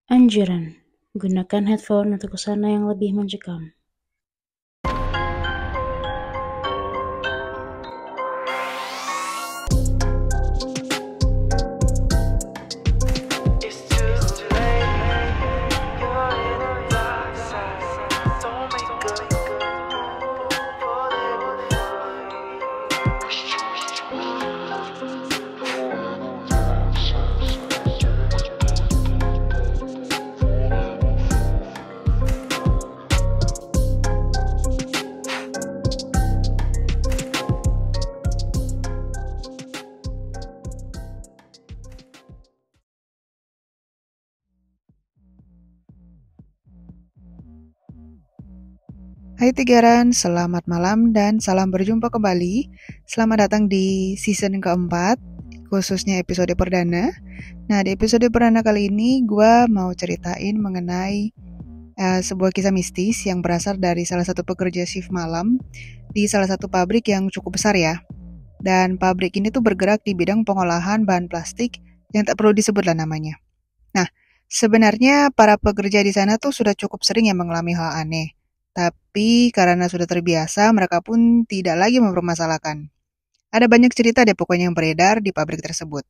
Anjuran: gunakan headphone untuk suasana yang lebih mencekam. Hai Tigaran, selamat malam dan salam berjumpa kembali. Selamat datang di season keempat, khususnya episode perdana. Nah, di episode perdana kali ini gue mau ceritain mengenai sebuah kisah mistis yang berasal dari salah satu pekerja shift malam di salah satu pabrik yang cukup besar ya. Dan pabrik ini tuh bergerak di bidang pengolahan bahan plastik yang tak perlu disebutlah namanya. Nah, sebenarnya para pekerja di sana tuh sudah cukup sering ya mengalami hal aneh. Tapi karena sudah terbiasa, mereka pun tidak lagi mempermasalahkan. Ada banyak cerita deh pokoknya yang beredar di pabrik tersebut.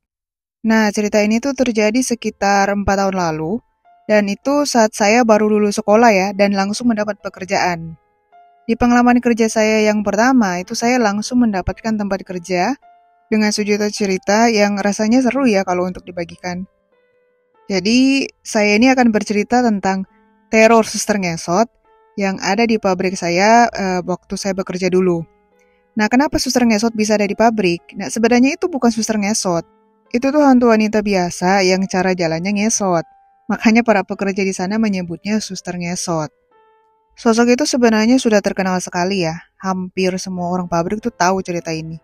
Nah, cerita ini tuh terjadi sekitar 4 tahun lalu, dan itu saat saya baru lulus sekolah ya, dan langsung mendapat pekerjaan. Di pengalaman kerja saya yang pertama, itu saya langsung mendapatkan tempat kerja dengan sejuta cerita yang rasanya seru ya kalau untuk dibagikan. Jadi, saya ini akan bercerita tentang teror suster ngesot yang ada di pabrik saya waktu saya bekerja dulu. Nah, kenapa suster ngesot bisa ada di pabrik? Nah, sebenarnya itu bukan suster ngesot. Itu tuh hantu wanita biasa yang cara jalannya ngesot. Makanya para pekerja di sana menyebutnya suster ngesot. Sosok itu sebenarnya sudah terkenal sekali ya. Hampir semua orang pabrik tuh tahu cerita ini.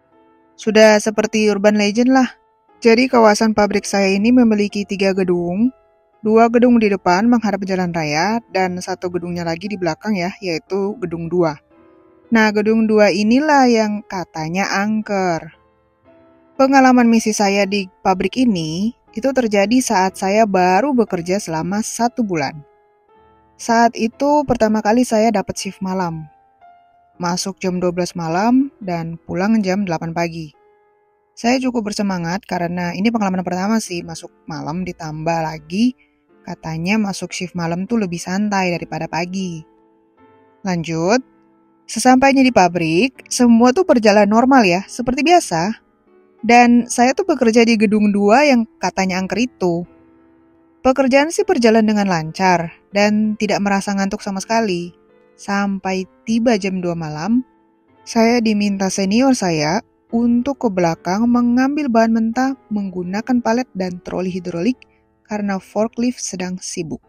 Sudah seperti urban legend lah. Jadi kawasan pabrik saya ini memiliki 3 gedung. 2 gedung di depan menghadap jalan raya, dan 1 gedungnya lagi di belakang ya, yaitu gedung 2. Nah, gedung 2 inilah yang katanya angker. Pengalaman misi saya di pabrik ini, itu terjadi saat saya baru bekerja selama 1 bulan. Saat itu pertama kali saya dapat shift malam. Masuk jam 12 malam dan pulang jam 8 pagi. Saya cukup bersemangat karena ini pengalaman pertama sih masuk malam, ditambah lagi katanya masuk shift malam tuh lebih santai daripada pagi. Lanjut, sesampainya di pabrik, semua tuh berjalan normal ya, seperti biasa. Dan saya tuh bekerja di gedung 2 yang katanya angker itu. Pekerjaan sih berjalan dengan lancar dan tidak merasa ngantuk sama sekali. Sampai tiba jam 2 malam, saya diminta senior saya untuk ke belakang mengambil bahan mentah menggunakan palet dan troli hidrolik karena forklift sedang sibuk.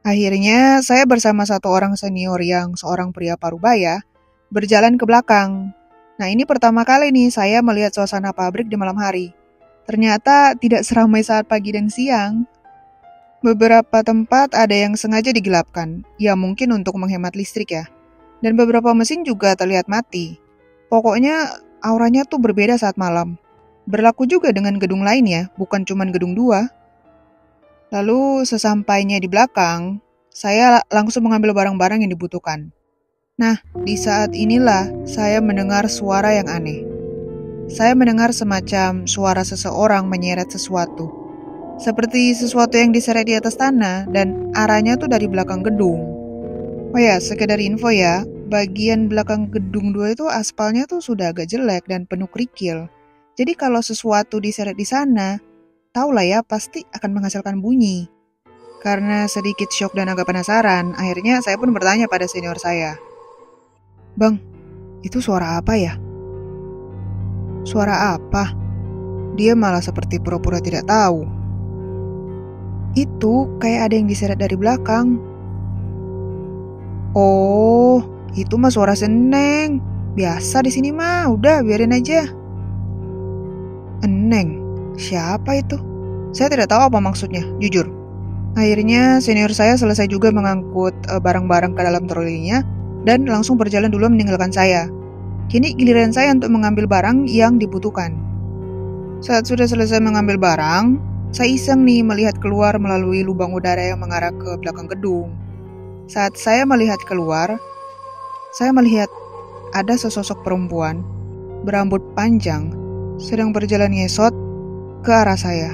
Akhirnya, saya bersama 1 orang senior yang seorang pria parubaya berjalan ke belakang. Nah, ini pertama kali nih saya melihat suasana pabrik di malam hari. Ternyata tidak seramai saat pagi dan siang. Beberapa tempat ada yang sengaja digelapkan, ya mungkin untuk menghemat listrik ya. Dan beberapa mesin juga terlihat mati. Pokoknya auranya tuh berbeda saat malam. Berlaku juga dengan gedung lain ya, bukan cuma gedung 2. Lalu sesampainya di belakang, saya langsung mengambil barang-barang yang dibutuhkan. Nah, di saat inilah saya mendengar suara yang aneh. Saya mendengar semacam suara seseorang menyeret sesuatu. Seperti sesuatu yang diseret di atas tanah dan arahnya tuh dari belakang gedung. Oh ya, sekedar info ya, bagian belakang gedung 2 itu aspalnya tuh sudah agak jelek dan penuh kerikil. Jadi kalau sesuatu diseret di sana, tahulah ya, pasti akan menghasilkan bunyi. Karena sedikit syok dan agak penasaran, akhirnya saya pun bertanya pada senior saya. Bang, itu suara apa ya? Suara apa? Dia malah seperti pura-pura tidak tahu. Itu kayak ada yang diseret dari belakang. Oh, itu mah suara seneng. Biasa di sini mah, udah biarin aja. Eneng? Siapa itu? Saya tidak tahu apa maksudnya, jujur. Akhirnya senior saya selesai juga mengangkut barang-barang ke dalam trolinya dan langsung berjalan dulu meninggalkan saya. Kini giliran saya untuk mengambil barang yang dibutuhkan. Saat sudah selesai mengambil barang, saya iseng nih melihat keluar melalui lubang udara yang mengarah ke belakang gedung. Saat saya melihat keluar, saya melihat ada sesosok perempuan berambut panjang sedang berjalan ngesot ke arah saya.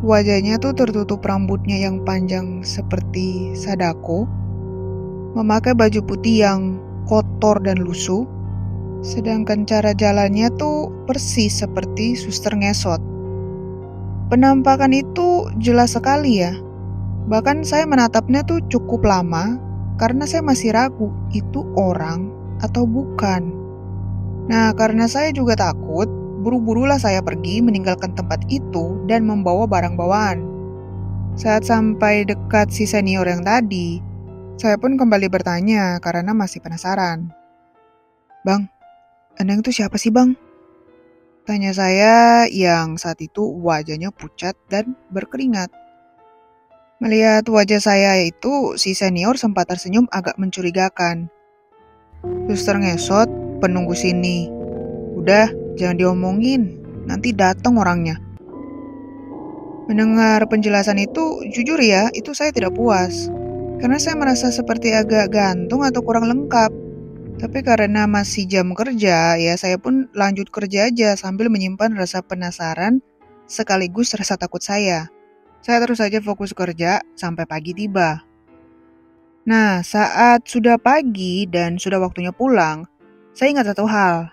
Wajahnya tuh tertutup rambutnya yang panjang seperti sadako, memakai baju putih yang kotor dan lusuh, sedangkan cara jalannya tuh persis seperti suster ngesot. Penampakan itu jelas sekali ya. Bahkan saya menatapnya tuh cukup lama karena saya masih ragu itu orang atau bukan. Nah, karena saya juga takut, buru-burulah saya pergi meninggalkan tempat itu dan membawa barang bawaan. Saat sampai dekat si senior yang tadi, saya pun kembali bertanya karena masih penasaran. "Bang, Endang itu siapa sih bang?" Tanya saya yang saat itu wajahnya pucat dan berkeringat. Melihat wajah saya itu, si senior sempat tersenyum agak mencurigakan. "Suster ngesot, penunggu sini. Udah, jangan diomongin, nanti datang orangnya." Mendengar penjelasan itu, jujur ya, itu saya tidak puas. Karena saya merasa seperti agak gantung atau kurang lengkap. Tapi karena masih jam kerja, ya saya pun lanjut kerja aja sambil menyimpan rasa penasaran sekaligus rasa takut saya. Saya terus saja fokus kerja sampai pagi tiba. Nah, saat sudah pagi dan sudah waktunya pulang, saya ingat satu hal.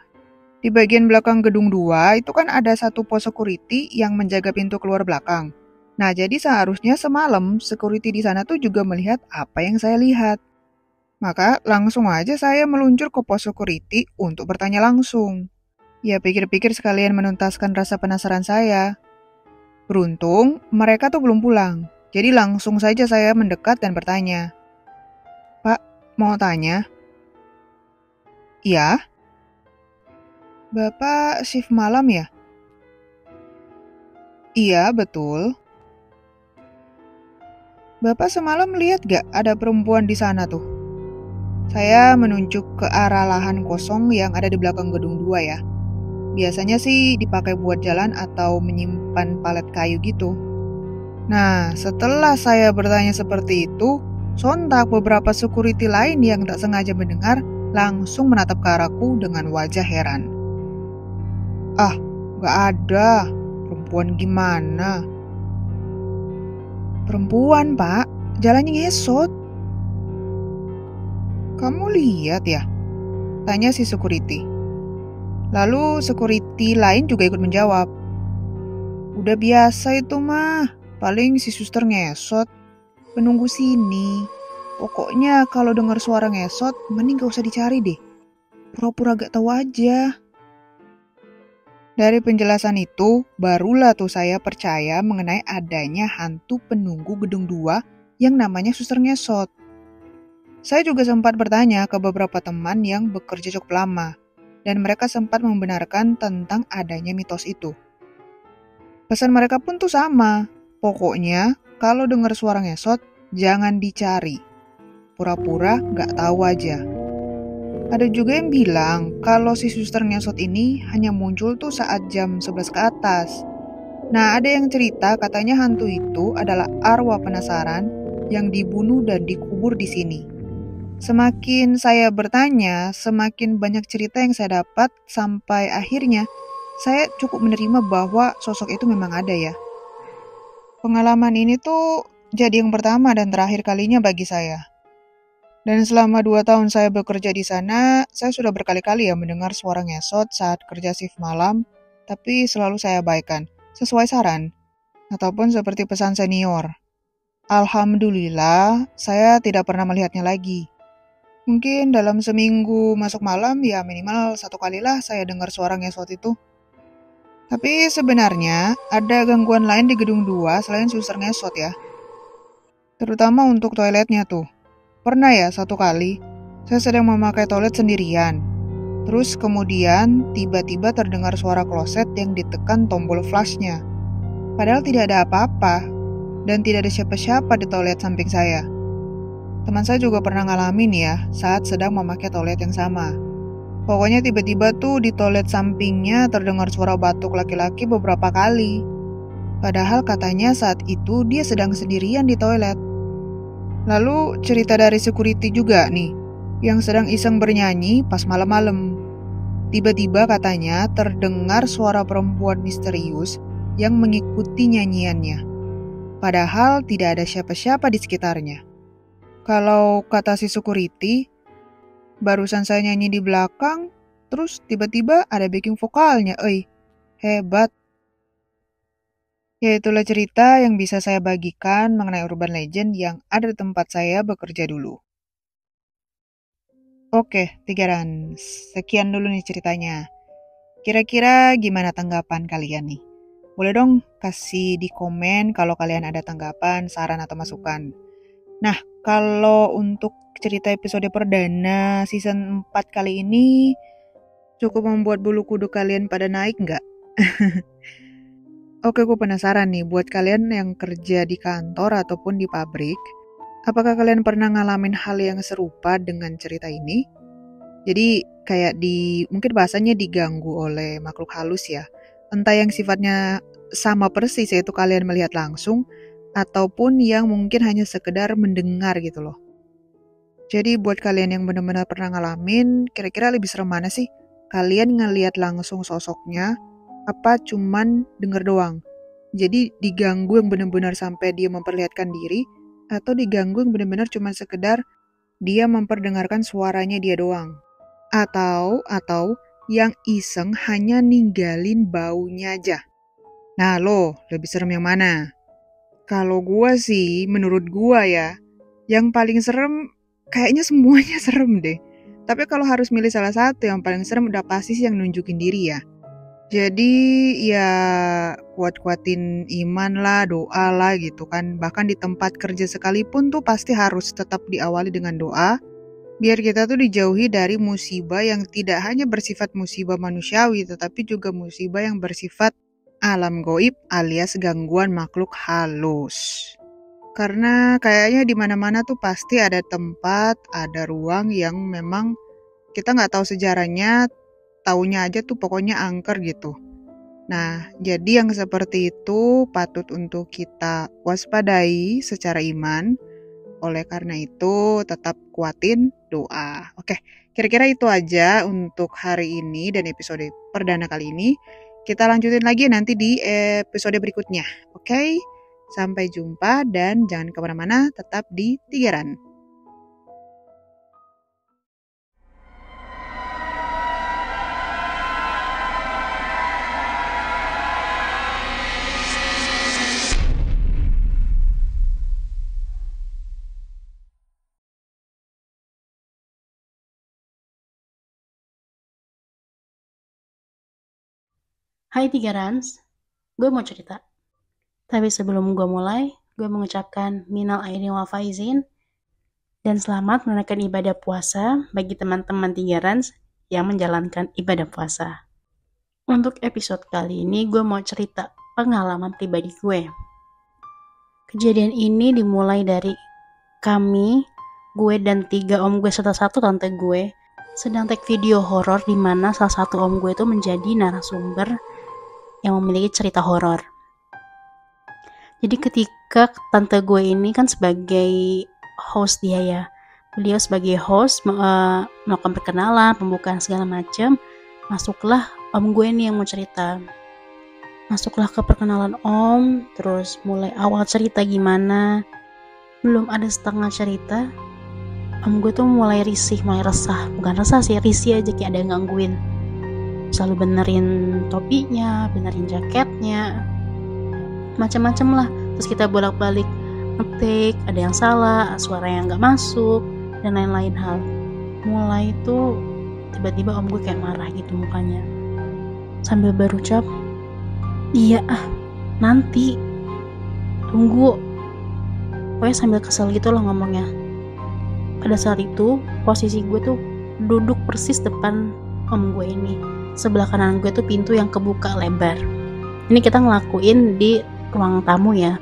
Di bagian belakang gedung 2 itu kan ada satu pos security yang menjaga pintu keluar belakang. Nah, jadi seharusnya semalam security di sana tuh juga melihat apa yang saya lihat. Maka langsung aja saya meluncur ke pos security untuk bertanya langsung. Ya pikir-pikir sekalian menuntaskan rasa penasaran saya. Beruntung mereka tuh belum pulang. Jadi langsung saja saya mendekat dan bertanya. "Pak, mau tanya?" "Iya." "Bapak shift malam ya?" "Iya, betul." "Bapak semalam lihat gak ada perempuan di sana tuh?" Saya menunjuk ke arah lahan kosong yang ada di belakang gedung 2 ya. Biasanya sih dipakai buat jalan atau menyimpan palet kayu gitu. Nah, setelah saya bertanya seperti itu, sontak beberapa security lain yang tak sengaja mendengar langsung menatap ke arahku dengan wajah heran. "Ah, gak ada. Perempuan gimana?" "Perempuan, Pak. Jalannya ngesot." "Kamu lihat ya?" tanya si security. Lalu security lain juga ikut menjawab. "Udah biasa itu mah. Paling si suster ngesot. Penunggu sini. Pokoknya kalau dengar suara ngesot, mending gak usah dicari deh. Pura-pura gak tahu aja." Dari penjelasan itu, barulah tuh saya percaya mengenai adanya hantu penunggu gedung 2 yang namanya suster ngesot. Saya juga sempat bertanya ke beberapa teman yang bekerja cukup lama, dan mereka sempat membenarkan tentang adanya mitos itu. Pesan mereka pun tuh sama, pokoknya kalau dengar suara ngesot, jangan dicari. Pura-pura gak tahu aja. Ada juga yang bilang kalau si suster ngesot ini hanya muncul tuh saat jam 11 ke atas. Nah, ada yang cerita katanya hantu itu adalah arwah penasaran yang dibunuh dan dikubur di sini. Semakin saya bertanya, semakin banyak cerita yang saya dapat sampai akhirnya saya cukup menerima bahwa sosok itu memang ada ya. Pengalaman ini tuh jadi yang pertama dan terakhir kalinya bagi saya. Dan selama 2 tahun saya bekerja di sana, saya sudah berkali-kali ya mendengar suara ngesot saat kerja shift malam, tapi selalu saya abaikan, sesuai saran, ataupun seperti pesan senior. Alhamdulillah, saya tidak pernah melihatnya lagi. Mungkin dalam seminggu masuk malam ya minimal 1 kalilah saya dengar suara ngesot itu. Tapi sebenarnya ada gangguan lain di gedung 2 selain suster ngesot ya. Terutama untuk toiletnya tuh. Pernah ya 1 kali, saya sedang memakai toilet sendirian. Terus kemudian tiba-tiba terdengar suara kloset yang ditekan tombol flashnya. Padahal tidak ada apa-apa dan tidak ada siapa-siapa di toilet samping saya. Teman saya juga pernah ngalamin ya saat sedang memakai toilet yang sama. Pokoknya tiba-tiba tuh di toilet sampingnya terdengar suara batuk laki-laki beberapa kali. Padahal katanya saat itu dia sedang sendirian di toilet. Lalu cerita dari security juga nih, yang sedang iseng bernyanyi pas malam-malam. Tiba-tiba katanya terdengar suara perempuan misterius yang mengikuti nyanyiannya. Padahal tidak ada siapa-siapa di sekitarnya. Kalau kata si security, barusan saya nyanyi di belakang, terus tiba-tiba ada backing vokalnya, hebat. Ya itulah cerita yang bisa saya bagikan mengenai urban legend yang ada di tempat saya bekerja dulu. Oke, Tigaran, sekian dulu nih ceritanya. Kira-kira gimana tanggapan kalian nih? Boleh dong kasih di komen kalau kalian ada tanggapan, saran, atau masukan. Nah, kalau untuk cerita episode perdana season 4 kali ini, cukup membuat bulu kuduk kalian pada naik nggak? Oke, aku penasaran nih buat kalian yang kerja di kantor ataupun di pabrik. Apakah kalian pernah ngalamin hal yang serupa dengan cerita ini? Jadi kayak mungkin bahasanya diganggu oleh makhluk halus ya. Entah yang sifatnya sama persis yaitu kalian melihat langsung, ataupun yang mungkin hanya sekedar mendengar gitu loh. Jadi buat kalian yang benar-benar pernah ngalamin, kira-kira lebih serem mana sih? Kalian ngelihat langsung sosoknya, apa cuman denger doang? Jadi diganggu yang benar-benar sampai dia memperlihatkan diri, atau diganggu yang benar-benar cuma sekedar dia memperdengarkan suaranya dia doang. Atau yang iseng hanya ninggalin baunya aja. Nah lo, lebih serem yang mana? Kalau gua sih, menurut gua ya, yang paling serem kayaknya semuanya serem deh. Tapi kalau harus milih salah satu yang paling serem udah pasti sih yang nunjukin diri ya. Jadi ya kuat-kuatin iman lah, doa lah gitu kan. Bahkan di tempat kerja sekalipun tuh pasti harus tetap diawali dengan doa. Biar kita tuh dijauhi dari musibah yang tidak hanya bersifat musibah manusiawi, tetapi juga musibah yang bersifat alam goib alias gangguan makhluk halus. Karena kayaknya di mana-mana tuh pasti ada tempat, ada ruang yang memang kita nggak tahu sejarahnya, taunya aja tuh pokoknya angker gitu. Nah, jadi yang seperti itu patut untuk kita waspadai secara iman. Oleh karena itu, tetap kuatin doa. Oke, kira-kira itu aja untuk hari ini dan episode perdana kali ini. Kita lanjutin lagi nanti di episode berikutnya. Oke, sampai jumpa dan jangan kemana-mana, tetap di Tigaran. Hai Tigarans, gue mau cerita. Tapi sebelum gue mulai, gue mengucapkan minal aidin wal faizin dan selamat menunaikan ibadah puasa bagi teman-teman Tigarans yang menjalankan ibadah puasa. Untuk episode kali ini gue mau cerita pengalaman pribadi gue. Kejadian ini dimulai dari gue dan 3 om gue serta 1 tante gue sedang take video horor di mana salah satu om gue itu menjadi narasumber yang memiliki cerita horor. Jadi ketika tante gue ini kan sebagai host dia ya, beliau sebagai host melakukan perkenalan, pembukaan segala macam, masuklah om gue ini yang mau cerita. Masuklah ke perkenalan om, terus mulai awal cerita gimana, belum ada setengah cerita, om gue tuh mulai risih, mulai resah, bukan resah sih, risih aja kayak ada yang gangguin. Selalu benerin topinya, benerin jaketnya, macam-macam lah. Terus kita bolak-balik ngetik, ada yang salah, suara yang nggak masuk, dan lain-lain hal. Mulai itu tiba-tiba om gue kayak marah gitu mukanya, sambil berucap, iya nanti, tunggu. Pokoknya sambil kesel gitu loh ngomongnya. Pada saat itu posisi gue tuh duduk persis depan om gue ini. Sebelah kanan gue tuh pintu yang kebuka lebar. Ini kita ngelakuin di ruang tamu ya.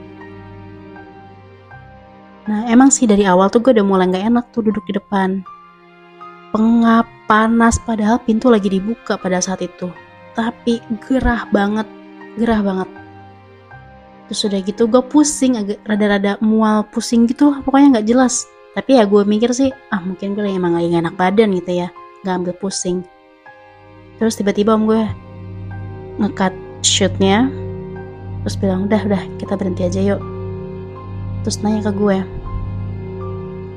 Nah emang sih dari awal tuh gue udah mulai gak enak tuh duduk di depan. Pengap, panas, padahal pintu lagi dibuka pada saat itu. Tapi gerah banget. Terus udah gitu gue pusing, agak rada-rada mual pusing gitu, pokoknya nggak jelas. Tapi ya gue mikir sih, mungkin gue emang lagi gak enak badan gitu ya, gak ambil pusing. Terus tiba-tiba om gue nge-cut shootnya, terus bilang udah kita berhenti aja yuk. Terus nanya ke gue,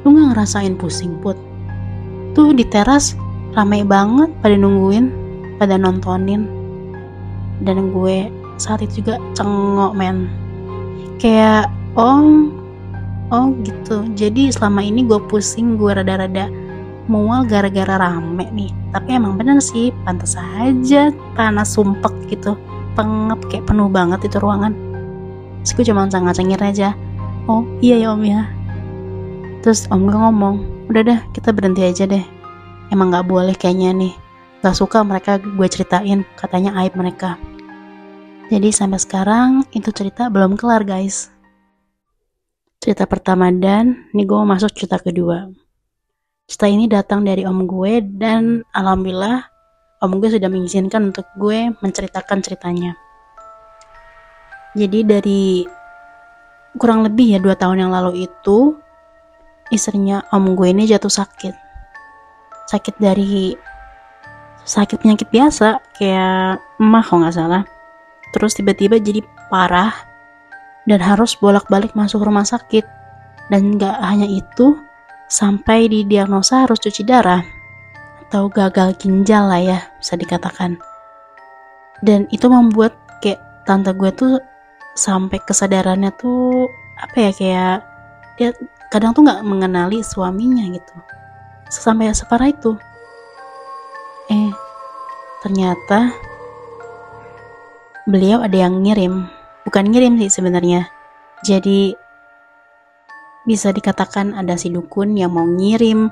lu gak ngerasain pusing Put? Tuh di teras rame banget pada nungguin, pada nontonin. Dan gue saat itu juga cengok men, kayak oh gitu. Jadi selama ini gue pusing, gue rada-rada mual gara-gara rame nih. Tapi emang bener sih, pantas aja panas sumpek gitu, pengap kayak penuh banget itu ruangan. Terus gue cuma cengir aja, oh iya ya om ya. Terus om gue ngomong, udah dah kita berhenti aja deh, emang gak boleh kayaknya nih, gak suka mereka gue ceritain, katanya aib mereka. Jadi sampai sekarang itu cerita belum kelar guys. Cerita pertama, dan ini gue mau masuk cerita kedua. Cerita ini datang dari om gue, dan alhamdulillah om gue sudah mengizinkan untuk gue menceritakan ceritanya. Jadi dari kurang lebih ya 2 tahun yang lalu itu, istrinya om gue ini jatuh sakit. Sakit penyakit biasa, kayak emah kalau gak salah. Terus tiba-tiba jadi parah dan harus bolak-balik masuk rumah sakit. Dan gak hanya itu, sampai didiagnosa harus cuci darah atau gagal ginjal lah ya, bisa dikatakan. Dan itu membuat kayak tante gue tuh sampai kesadarannya tuh kayak dia kadang tuh gak mengenali suaminya gitu, sampai separah itu. Ternyata beliau ada yang bukan ngirim sih sebenarnya. Jadi bisa dikatakan ada si dukun yang mau ngirim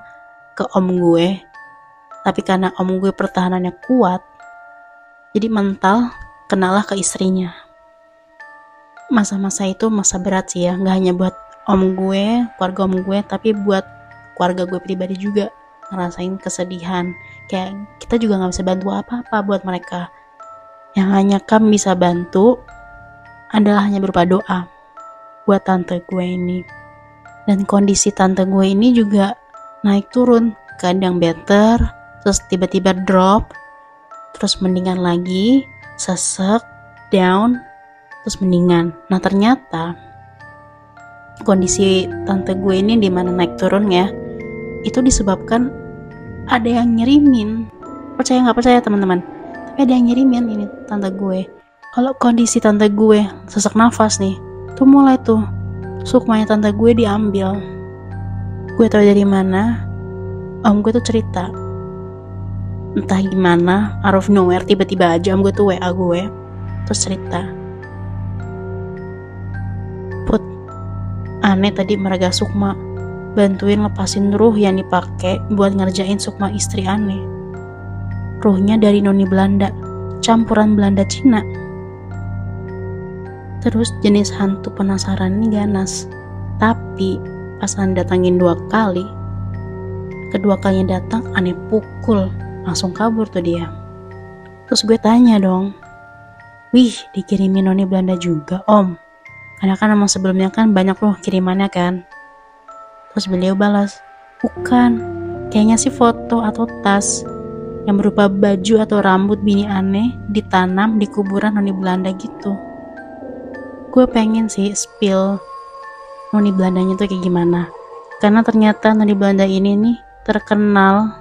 ke om gue, tapi karena om gue pertahanannya kuat, jadi mental kenalah ke istrinya. Masa-masa itu masa berat sih ya, gak hanya buat om gue, keluarga om gue, tapi buat keluarga gue pribadi juga ngerasain kesedihan. Kayak kita juga gak bisa bantu apa-apa buat mereka. Yang hanya kami bisa bantu adalah hanya berupa doa buat tante gue ini. Dan kondisi tante gue ini juga naik turun, kadang better, terus tiba-tiba drop, terus mendingan lagi, sesek, down, terus mendingan. Nah ternyata kondisi tante gue ini dimana naik turun ya, itu disebabkan ada yang ngirimin. Percaya gak percaya teman-teman, tapi ada yang ngirimin ini tante gue. Kalau kondisi tante gue sesak nafas nih, tuh mulai tuh sukmanya tante gue diambil. Gue tahu dari mana, om gue tuh cerita, entah gimana, out of nowhere, tiba-tiba aja om gue tuh WA gue, terus cerita, Put, aneh tadi meraga sukma bantuin lepasin ruh yang dipakai buat ngerjain sukma istri aneh. Ruhnya dari noni Belanda, campuran Belanda Cina. Terus jenis hantu penasaran ini ganas. Tapi pas aneh datangin 2 kali, kedua kalinya datang aneh pukul, langsung kabur tuh dia. Terus gue tanya dong, wih dikirimin noni Belanda juga om? Karena kan emang sebelumnya kan banyak loh kirimannya kan. Terus beliau balas, bukan, kayaknya sih foto atau tas yang berupa baju atau rambut bini aneh ditanam di kuburan noni Belanda gitu. Gue pengen sih spill noni Belandanya tuh kayak gimana, karena ternyata noni Belanda ini nih terkenal.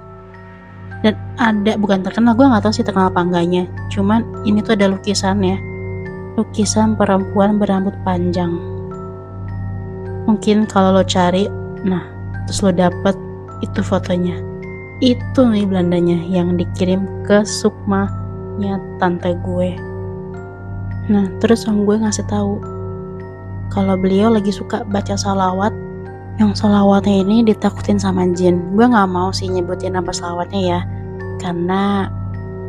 Dan ada, bukan terkenal, gue gak tahu sih terkenal apa enggaknya, cuman ini tuh ada lukisannya, lukisan perempuan berambut panjang. Mungkin kalau lo cari, nah terus lo dapet itu fotonya, itu nih Belandanya yang dikirim ke sukmanya tante gue. Nah terus om gue ngasih tahu kalau beliau lagi suka baca salawat, yang salawatnya ini ditakutin sama jin. Gue nggak mau sih nyebutin apa salawatnya ya, karena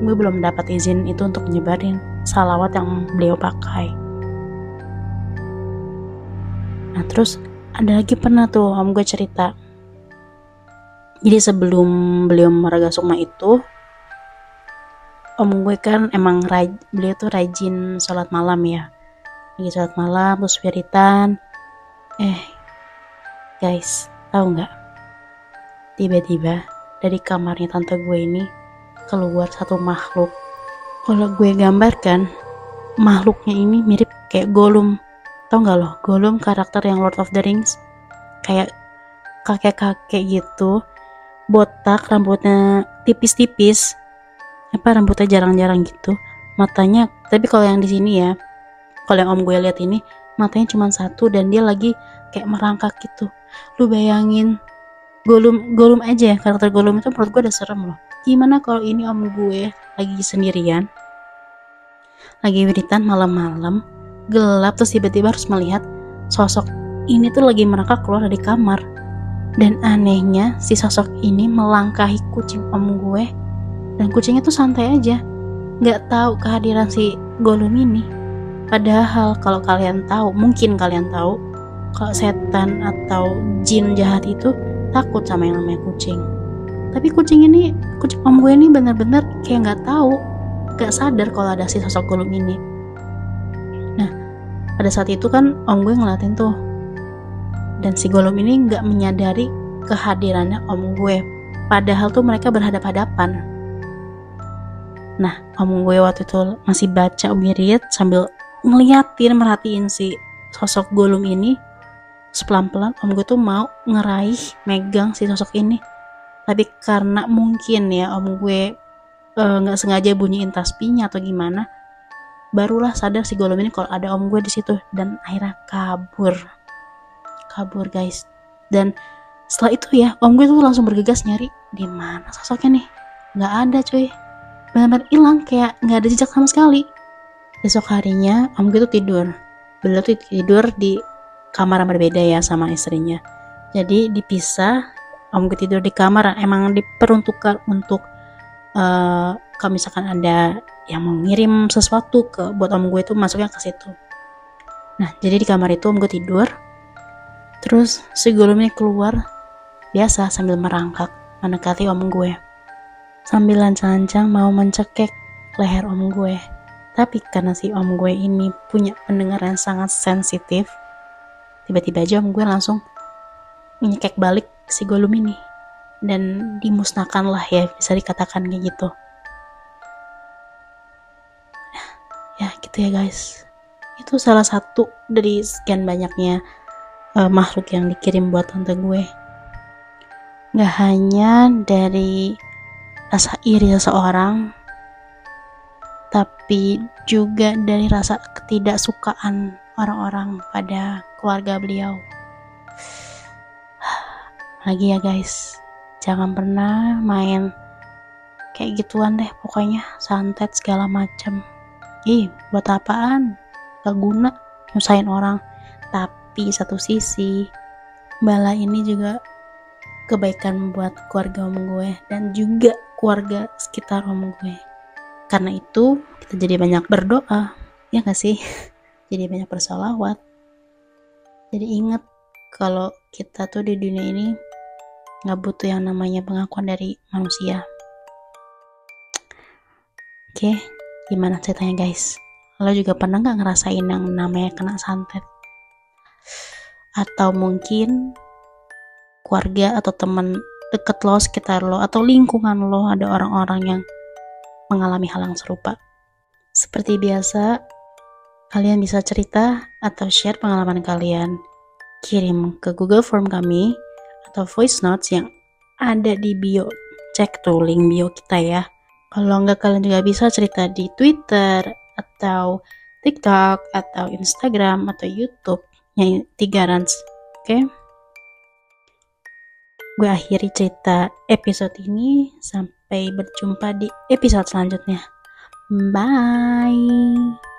gue belum dapat izin itu untuk nyebarin salawat yang beliau pakai. Nah terus ada lagi pernah tuh om gue cerita. Jadi sebelum beliau meraga sukma itu, om gue kan emang beliau tuh rajin sholat malam ya. lagi sholat malam terus wiritan. Guys, tahu nggak? Tiba-tiba dari kamarnya tante gue ini keluar satu makhluk. Kalau gue gambarkan, makhluknya ini mirip kayak Gollum. Tau nggak loh, Gollum karakter yang Lord of the Rings, kayak kakek-kakek gitu, botak, rambutnya tipis-tipis, rambutnya jarang-jarang gitu, matanya. Tapi kalau yang di sini ya, kalau yang om gue lihat ini, matanya cuma satu dan dia lagi kayak merangkak gitu. Lu bayangin Gollum aja ya, karakter Gollum itu menurut gue udah serem loh. Gimana kalau ini om gue lagi sendirian, lagi wiritan malam-malam, gelap, terus tiba-tiba harus melihat sosok ini tuh lagi merangkak keluar dari kamar. Dan anehnya si sosok ini melangkahi kucing om gue, dan kucingnya tuh santai aja, nggak tahu kehadiran si Gollum ini. Padahal kalau kalian tahu, mungkin kalian tahu, kalau setan atau jin jahat itu takut sama yang namanya kucing. Tapi kucing om gue ini benar-benar kayak nggak tahu, nggak sadar kalau ada si sosok Gollum ini. Nah, pada saat itu kan om gue ngeliatin tuh, dan si Gollum ini nggak menyadari kehadirannya om gue. Padahal tuh mereka berhadap-hadapan. Nah, om gue waktu itu masih baca wirid sambil merhatiin si sosok Gollum ini. Pelan-pelan om gue tuh mau ngeraih, megang si sosok ini. Tapi karena mungkin ya om gue nggak sengaja bunyiin tasbihnya atau gimana, barulah sadar si Gollum ini kalau ada om gue di situ, dan akhirnya kabur guys. Dan setelah itu ya om gue tuh langsung bergegas nyari di mana sosoknya nih. Nggak ada cuy, benar-benar hilang, kayak nggak ada jejak sama sekali. Besok harinya om gue tuh tidur. Beliau tuh tidur di kamar yang berbeda ya sama istrinya. Jadi dipisah, om gue tidur di kamar yang emang diperuntukkan untuk kalau misalkan ada yang mau ngirim sesuatu buat om gue tuh masuknya ke situ. Nah, jadi di kamar itu om gue tidur. Terus si Gollumnya keluar biasa sambil merangkak mendekati om gue, sambil lancang-lancang mau mencekik leher om gue. Tapi karena si om gue ini punya pendengaran sangat sensitif, tiba-tiba aja om gue langsung menyekek balik si Gollum ini, dan dimusnahkan lah ya, bisa dikatakan kayak gitu. Ya gitu ya guys, itu salah satu dari sekian banyaknya makhluk yang dikirim buat tante gue. Gak hanya dari rasa iri seseorang, tapi juga dari rasa ketidaksukaan orang-orang pada keluarga beliau. Lagi ya guys, jangan pernah main kayak gituan deh, pokoknya santet segala macam. Buat apaan? Gak guna, nyusahin orang. Tapi satu sisi, bala ini juga kebaikan buat keluarga om gue dan juga keluarga sekitar om gue. Karena itu kita jadi banyak berdoa, ya gak sih? Jadi banyak bersolawat. Jadi ingat kalau kita tuh di dunia ini gak butuh yang namanya pengakuan dari manusia. Oke, gimana ceritanya guys? Lo juga pernah gak ngerasain yang namanya kena santet? Atau mungkin keluarga atau teman deket lo, sekitar lo, atau lingkungan lo ada orang-orang yang mengalami hal yang serupa. Seperti biasa, kalian bisa cerita atau share pengalaman kalian. Kirim ke Google Form kami atau voice notes yang ada di bio. Cek tuh link bio kita ya. Kalau enggak, kalian juga bisa cerita di Twitter atau TikTok atau Instagram atau YouTube yang 3 Rans. Oke? Gue akhiri cerita episode ini. Sampai berjumpa di episode selanjutnya. Bye.